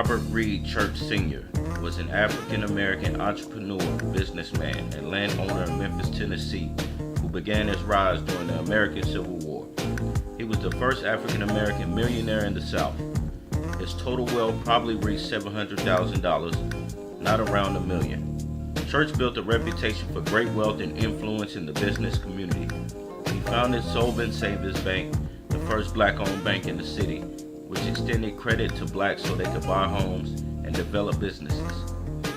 Robert Reed Church Sr. was an African-American entrepreneur, businessman, and landowner in Memphis, Tennessee, who began his rise during the American Civil War. He was the first African-American millionaire in the South. His total wealth probably reached $700,000, not around $1 million. Church built a reputation for great wealth and influence in the business community. He founded Solvent Savings Bank, the first black-owned bank in the city, which extended credit to blacks so they could buy homes and develop businesses.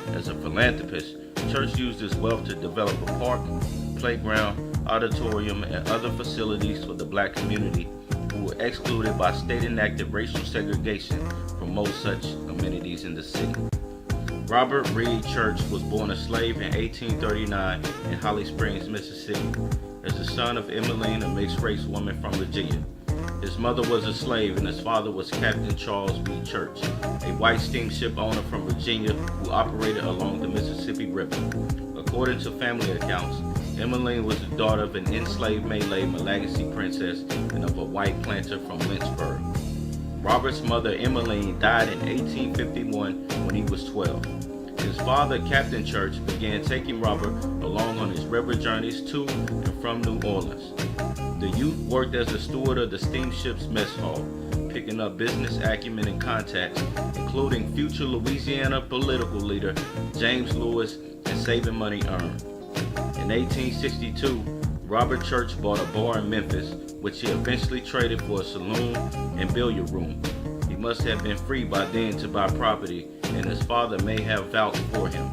As a philanthropist, Church used his wealth to develop a park, playground, auditorium, and other facilities for the black community who were excluded by state-enacted racial segregation from most such amenities in the city. Robert Reed Church was born a slave in 1839 in Holly Springs, Mississippi, as the son of Emmeline, a mixed-race woman from Virginia. His mother was a slave and his father was Captain Charles B. Church, a white steamship owner from Virginia who operated along the Mississippi River. According to family accounts, Emmeline was the daughter of an enslaved Malay Malagasy princess and of a white planter from Lynchburg. Robert's mother, Emmeline, died in 1851 when he was 12. His father, Captain Church, began taking Robert along on his river journeys to and from New Orleans. The youth worked as a steward of the steamship's mess hall, picking up business acumen and contacts, including future Louisiana political leader James Lewis, and saving money earned. In 1862, Robert Church bought a bar in Memphis, which he eventually traded for a saloon and billiard room. He must have been free by then to buy property, and his father may have vouched for him.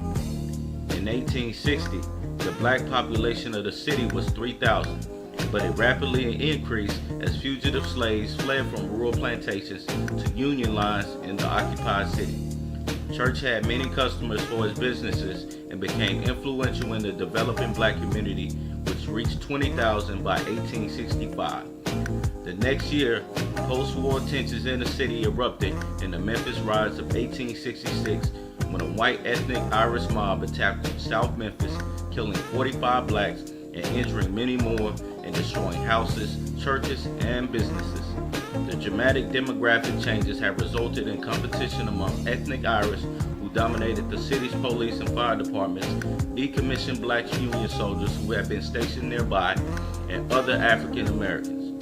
In 1860, the black population of the city was 3,000. But it rapidly increased as fugitive slaves fled from rural plantations to Union lines in the occupied city. Church had many customers for his businesses and became influential in the developing black community, which reached 20,000 by 1865. The next year, post-war tensions in the city erupted in the Memphis riots of 1866 when a white ethnic Irish mob attacked South Memphis, killing 45 blacks and injuring many more and destroying houses, churches, and businesses. The dramatic demographic changes have resulted in competition among ethnic Irish who dominated the city's police and fire departments, decommissioned black Union soldiers who had been stationed nearby, and other African Americans.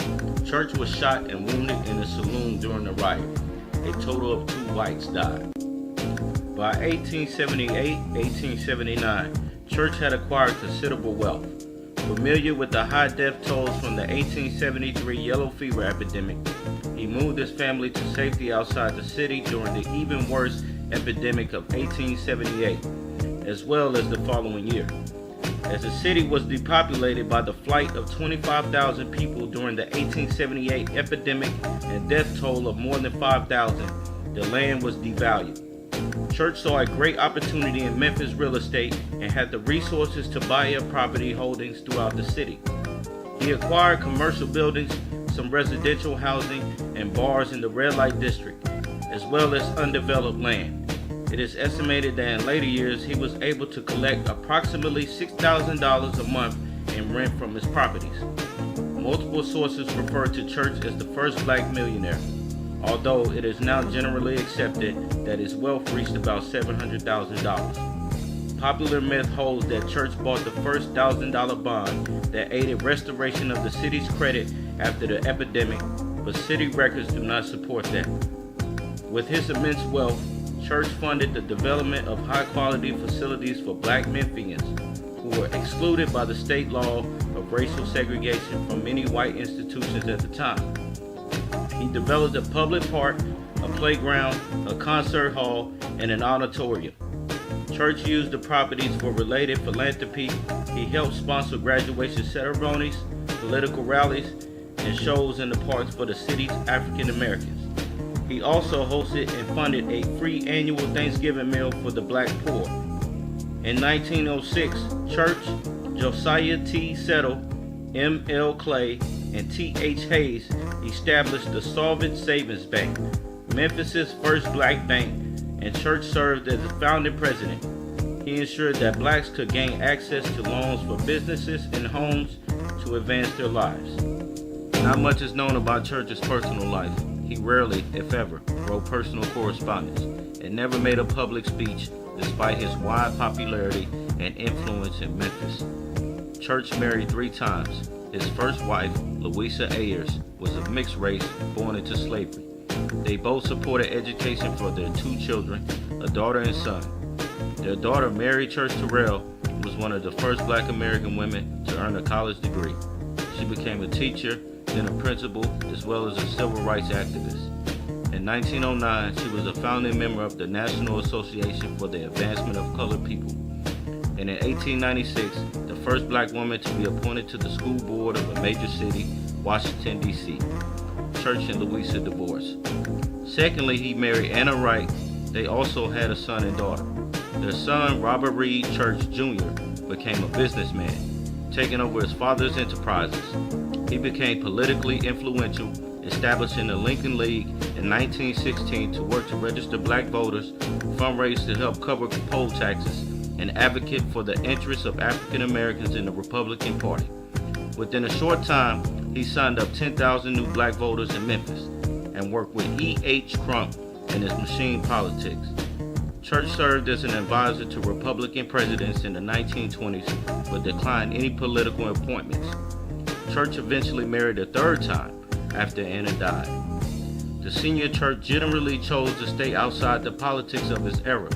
Church was shot and wounded in a saloon during the riot. A total of 2 whites died. By 1878-1879, Church had acquired considerable wealth. Familiar with the high death tolls from the 1873 yellow fever epidemic, he moved his family to safety outside the city during the even worse epidemic of 1878, as well as the following year. As the city was depopulated by the flight of 25,000 people during the 1878 epidemic and death toll of more than 5,000, the land was devalued. Church saw a great opportunity in Memphis real estate and had the resources to buy up property holdings throughout the city. He acquired commercial buildings, some residential housing, and bars in the red light district, as well as undeveloped land. It is estimated that in later years he was able to collect approximately $6,000 a month in rent from his properties. Multiple sources refer to Church as the first black millionaire, although it is now generally accepted that his wealth reached about $700,000. Popular myth holds that Church bought the first $1,000 bond that aided restoration of the city's credit after the epidemic, but city records do not support that. With his immense wealth, Church funded the development of high-quality facilities for black Memphians who were excluded by the state law of racial segregation from many white institutions at the time. He developed a public park, a playground, a concert hall, and an auditorium. Church used the properties for related philanthropy. He helped sponsor graduation ceremonies, political rallies, and shows in the parks for the city's African Americans. He also hosted and funded a free annual Thanksgiving meal for the black poor. In 1906, Church, Josiah T. Settle, M. L. Clay, and T. H. Hayes established the Solvent Savings Bank, Memphis's first black bank, and Church served as the founding president. He ensured that blacks could gain access to loans for businesses and homes to advance their lives. Not much is known about Church's personal life. He rarely, if ever, wrote personal correspondence, and and never made a public speech despite his wide popularity and influence in Memphis. Church married 3 times. His first wife, Louisa Ayers, was of mixed race, born into slavery. They both supported education for their 2 children, a daughter and son. Their daughter, Mary Church Terrell, was one of the first Black American women to earn a college degree. She became a teacher, then a principal, as well as a civil rights activist. In 1909, she was a founding member of the National Association for the Advancement of Colored People. And in 1896, the first Black woman to be appointed to the school board of a major city, Washington, D.C. Church and Louisa divorced. Secondly, he married Anna Wright. They also had a son and daughter. Their son, Robert Reed Church Jr., became a businessman, taking over his father's enterprises. He became politically influential, establishing the Lincoln League in 1916 to work to register Black voters, fundraise to help cover poll taxes, and advocate for the interests of African Americans in the Republican Party. Within a short time, he signed up 10,000 new Black voters in Memphis and worked with E.H. Crump in his machine politics. Church served as an advisor to Republican presidents in the 1920s, but declined any political appointments. Church eventually married a 3rd time after Anna died. The senior Church generally chose to stay outside the politics of his era,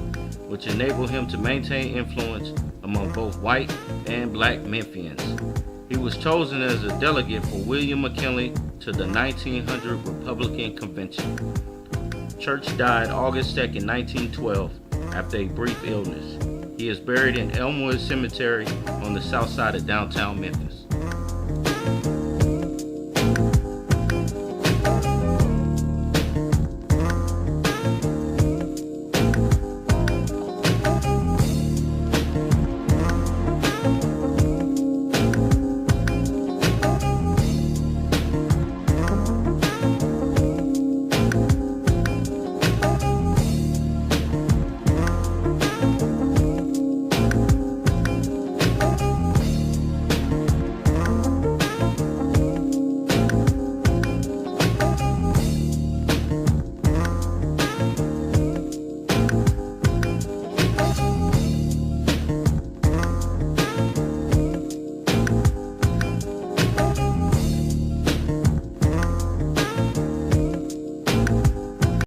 which enabled him to maintain influence among both white and Black Memphians. He was chosen as a delegate for William McKinley to the 1900 Republican Convention. Church died August 2, 1912, after a brief illness. He is buried in Elmwood Cemetery on the south side of downtown Memphis.